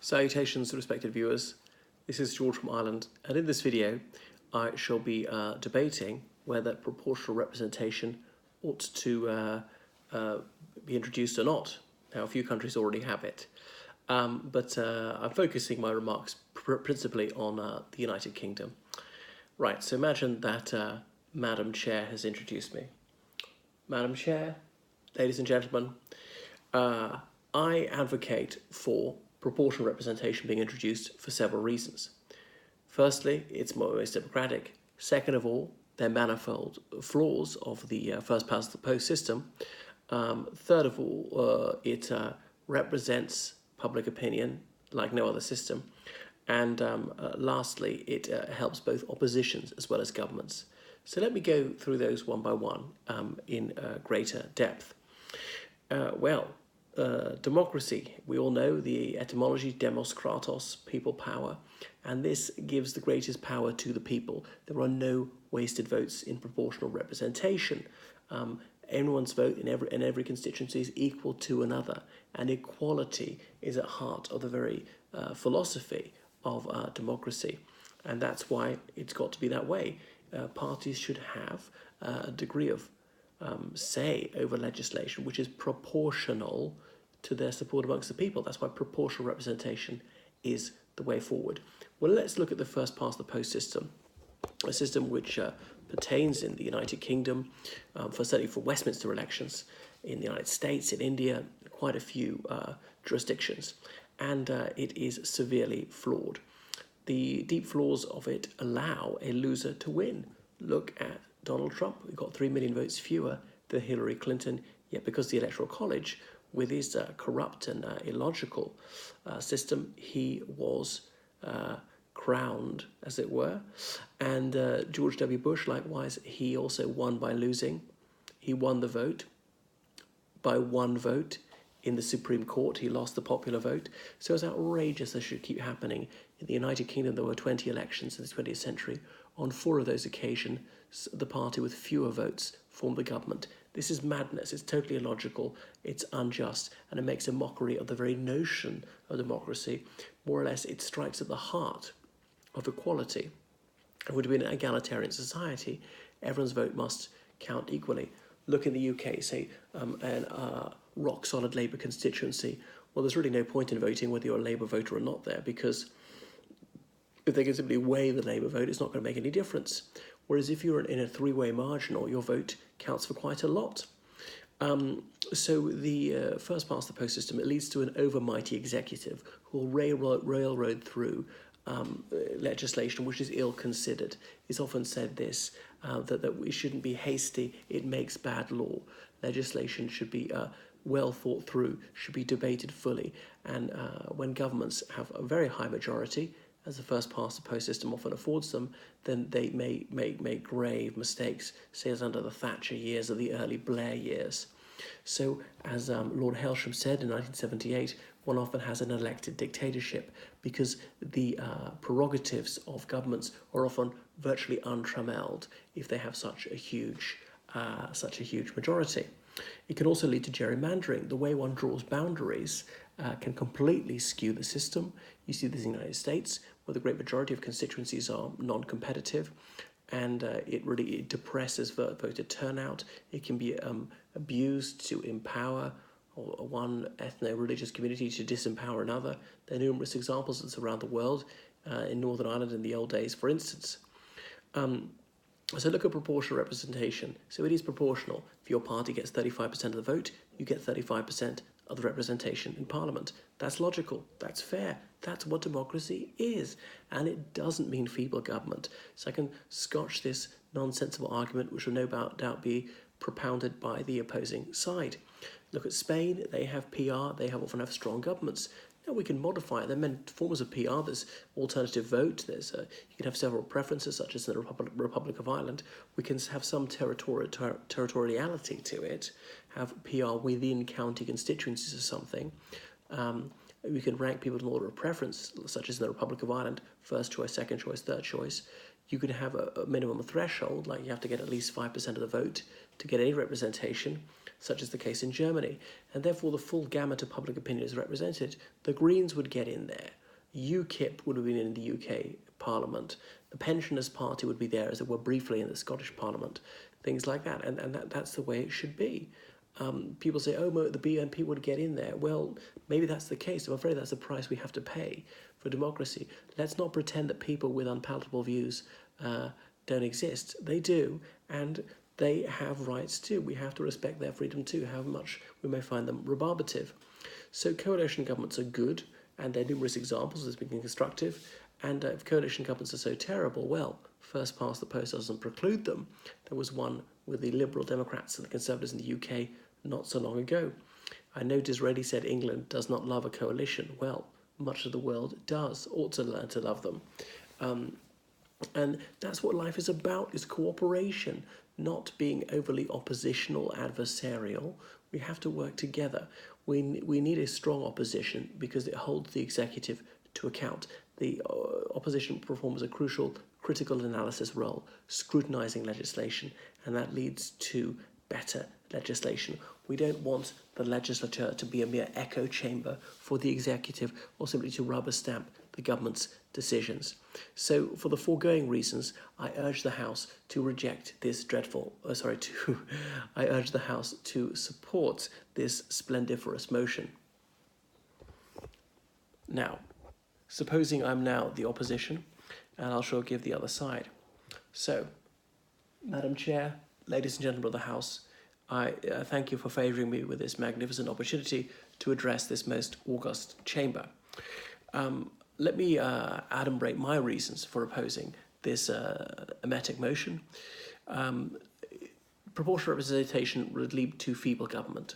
Salutations, respected viewers. This is George from Ireland, and in this video I shall be debating whether proportional representation ought to be introduced or not. Now, a few countries already have it, but I'm focusing my remarks principally on the United Kingdom. Right, so imagine that Madam Chair has introduced me. Madam Chair, ladies and gentlemen, I advocate for proportional representation being introduced for several reasons. Firstly, it's most democratic. Second of all, there are manifold flaws of the first past the post system. Third of all, it represents public opinion like no other system. And lastly, it helps both oppositions as well as governments. So let me go through those one by one in greater depth. Democracy, we all know the etymology, demos kratos, people power, and this gives the greatest power to the people. There are no wasted votes in proportional representation. Everyone's vote in every constituency is equal to another, and equality is at heart of the very philosophy of democracy, and that's why it's got to be that way. Parties should have a degree of say over legislation which is proportional to their support amongst the people. That's why proportional representation is the way forward. Well, let's look at the first past the post system, a system which pertains in the United Kingdom, certainly for Westminster elections, in the United States, in India, quite a few jurisdictions, and it is severely flawed. The deep flaws of it allow a loser to win. Look at Donald Trump, who got 3 million votes fewer than Hillary Clinton, yet because the Electoral College, with his corrupt and illogical system, he was crowned, as it were. And George W. Bush, likewise, he also won by losing. He won the vote by one vote in the Supreme Court. He lost the popular vote. So it's outrageous this should keep happening. In the United Kingdom, there were 20 elections in the 20th century. On 4 of those occasions, the party with fewer votes formed the government. This is madness. It's totally illogical. It's unjust, and it makes a mockery of the very notion of democracy. More or less, it strikes at the heart of equality. It would be an egalitarian society. Everyone's vote must count equally. Look in the UK, say, a rock-solid Labour constituency. Well, there's really no point in voting whether you're a Labour voter or not there, because if they can simply weigh the Labour vote, it's not going to make any difference. Whereas if you're in a three-way marginal, your vote counts for quite a lot. So the first past the post system, it leads to an overmighty executive who will railroad through legislation which is ill-considered. It's often said this, that we shouldn't be hasty, it makes bad law. Legislation should be well thought through, should be debated fully, and when governments have a very high majority, as the first past the post system often affords them, then they may make grave mistakes, say as under the Thatcher years or the early Blair years. So, as Lord Hailsham said in 1978, one often has an elected dictatorship because the prerogatives of governments are often virtually untrammeled if they have such a huge majority. It can also lead to gerrymandering. The way one draws boundaries can completely skew the system. You see this in the United States, where the great majority of constituencies are non-competitive, and it depresses voter turnout. It can be abused to empower one ethno-religious community to disempower another. There are numerous examples of this around the world, in Northern Ireland in the old days, for instance. So look at proportional representation. So it is proportional. If your party gets 35% of the vote, you get 35% of the representation in Parliament. That's logical. That's fair. That's what democracy is. And it doesn't mean feeble government. So I can scotch this nonsensical argument, which will no doubt be propounded by the opposing side. Look at Spain. They have PR. They often have strong governments. Now we can modify it. There are many forms of PR. There's alternative vote. You can have several preferences, such as in the Republic of Ireland. We can have some territoriality to it, have PR within county constituencies or something. We can rank people in order of preference, such as in the Republic of Ireland, first choice, second choice, third choice. You can have a minimum threshold, like you have to get at least 5% of the vote to get any representation. such as the case in Germany, and therefore the full gamut of public opinion is represented. The Greens would get in there. UKIP would have been in the UK Parliament. The Pensioners' Party would be there, as it were, briefly in the Scottish Parliament. Things like that, and that's the way it should be. People say, oh, the BNP would get in there. Well, maybe that's the case. I'm afraid that's the price we have to pay for democracy. Let's not pretend that people with unpalatable views don't exist. They do, and they have rights too. We have to respect their freedom too, however much we may find them rebarbative. So coalition governments are good, and there are numerous examples as being constructive. And if coalition governments are so terrible, well, first past the post doesn't preclude them. There was one with the Liberal Democrats and the Conservatives in the UK not so long ago. I know Disraeli said England does not love a coalition. Well, much of the world does, ought to learn to love them. And that's what life is about, is cooperation, not being overly oppositional, adversarial. We have to work together. We need a strong opposition because it holds the executive to account. The opposition performs a crucial critical analysis role, scrutinising legislation, and that leads to better legislation. We don't want the legislature to be a mere echo chamber for the executive or simply to rubber stamp the government's decisions. So for the foregoing reasons, I urge the House to reject this I urge the House to support this splendiferous motion. Now, supposing I'm now the opposition, and I'll sure give the other side. So, Madam Chair, ladies and gentlemen of the House, I thank you for favouring me with this magnificent opportunity to address this most august chamber. Let me adumbrate my reasons for opposing this emetic motion. Proportional representation would lead to feeble government.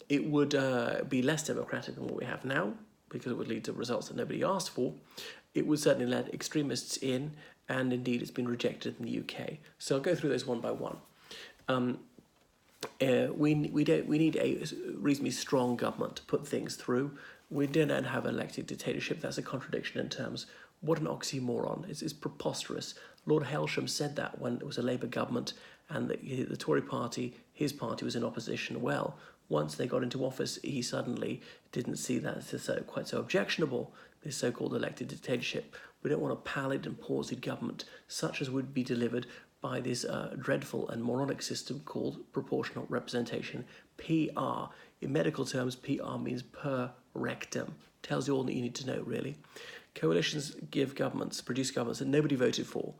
It would be less democratic than what we have now, because it would lead to results that nobody asked for. It would certainly let extremists in, and indeed it's been rejected in the UK. So I'll go through those one by one. We need a reasonably strong government to put things through. We don't have elected dictatorship. That's a contradiction in terms. What an oxymoron. It's preposterous. Lord Hailsham said that when it was a Labour government and the Tory party, his party, was in opposition. Well, once they got into office, he suddenly didn't see that as quite so objectionable, this so-called elected dictatorship. We don't want a pallid and palsied government, such as would be delivered by this dreadful and moronic system called proportional representation, PR. In medical terms, PR means per rectum. Tells you all that you need to know, really. Coalitions produce governments that nobody voted for.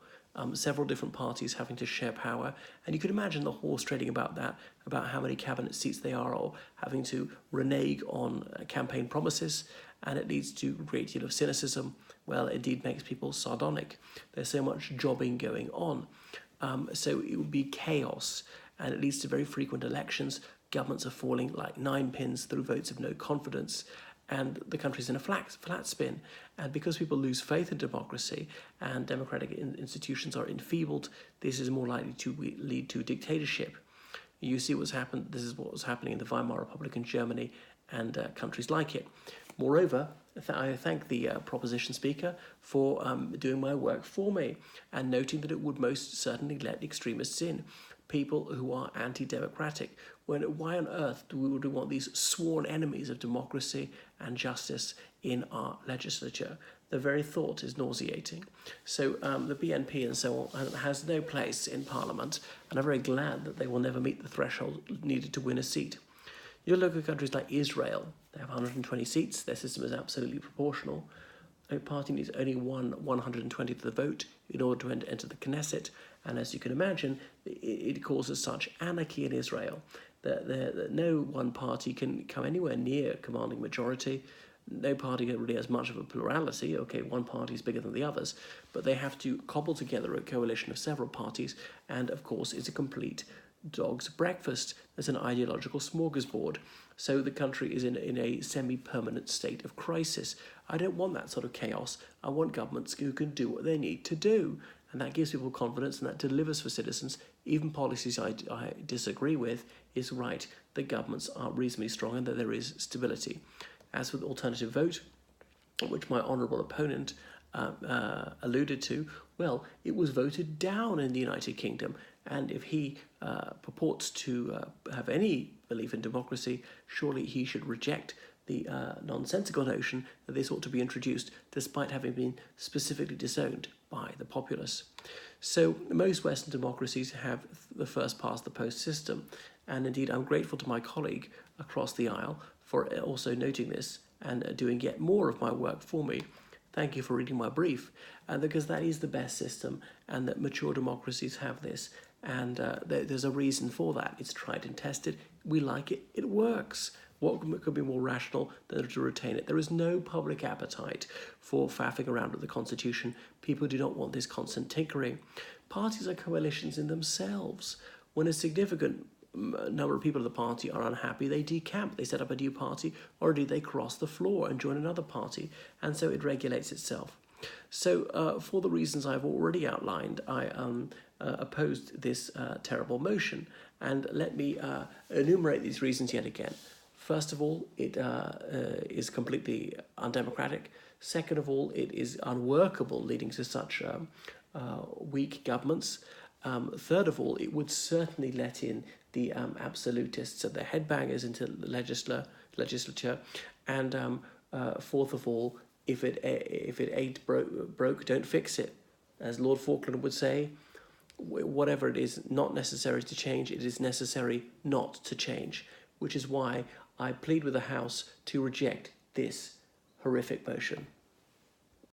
Several different parties having to share power, and you could imagine the horse trading about that, about how many cabinet seats they are, or having to renege on campaign promises, and it leads to a great deal of cynicism. Well, it indeed makes people sardonic. There's so much jobbing going on. So it would be chaos, and it leads to very frequent elections. Governments are falling like nine pins through votes of no confidence, and the country's in a flat spin. And because people lose faith in democracy and democratic institutions are enfeebled, this is more likely to lead to dictatorship. You see what's happened. This is what was happening in the Weimar Republic in Germany and countries like it. Moreover, I thank the proposition speaker for doing my work for me and noting that it would most certainly let extremists in, people who are anti-democratic. Why on earth would we want these sworn enemies of democracy and justice in our legislature? The very thought is nauseating. So the BNP and so on has no place in Parliament, and I'm very glad that they will never meet the threshold needed to win a seat. You look at countries like Israel. They have 120 seats. Their system is absolutely proportional. A party needs only 120th of the vote in order to enter the Knesset. And as you can imagine, it causes such anarchy in Israel that no one party can come anywhere near commanding majority. No party really has much of a plurality. Okay, one party is bigger than the others, but they have to cobble together a coalition of several parties, and of course it's a complete dog's breakfast. There's an ideological smorgasbord. So the country is in a semi-permanent state of crisis. I don't want that sort of chaos. I want governments who can do what they need to do. And that gives people confidence, and that delivers for citizens. Even policies I disagree with is right that governments are reasonably strong and that there is stability. As for the alternative vote, which my honourable opponent alluded to, well, it was voted down in the United Kingdom, And if he purports to have any belief in democracy, surely he should reject the nonsensical notion that this ought to be introduced, despite having been specifically disowned by the populace. So most Western democracies have the first past the post system, and indeed I'm grateful to my colleague across the aisle for also noting this and doing yet more of my work for me. Thank you for reading my brief, because that is the best system, and that mature democracies have this, and there's a reason for that. It's tried and tested. We like it. It works. What could be more rational than to retain it? There is no public appetite for faffing around with the Constitution. People do not want this constant tinkering. Parties are coalitions in themselves. When a significant number of people of the party are unhappy, they decamp, they set up a new party, or indeed they cross the floor and join another party, and so it regulates itself. So for the reasons I've already outlined, I opposed this terrible motion, and let me enumerate these reasons yet again. First of all, it is completely undemocratic. Second of all, it is unworkable, leading to such weak governments. Third of all, it would certainly let in the absolutists and the headbangers into the legislature. And fourth of all, if it ain't broke, don't fix it. As Lord Falkland would say, whatever it is not necessary to change, it is necessary not to change, which is why I plead with the House to reject this horrific motion.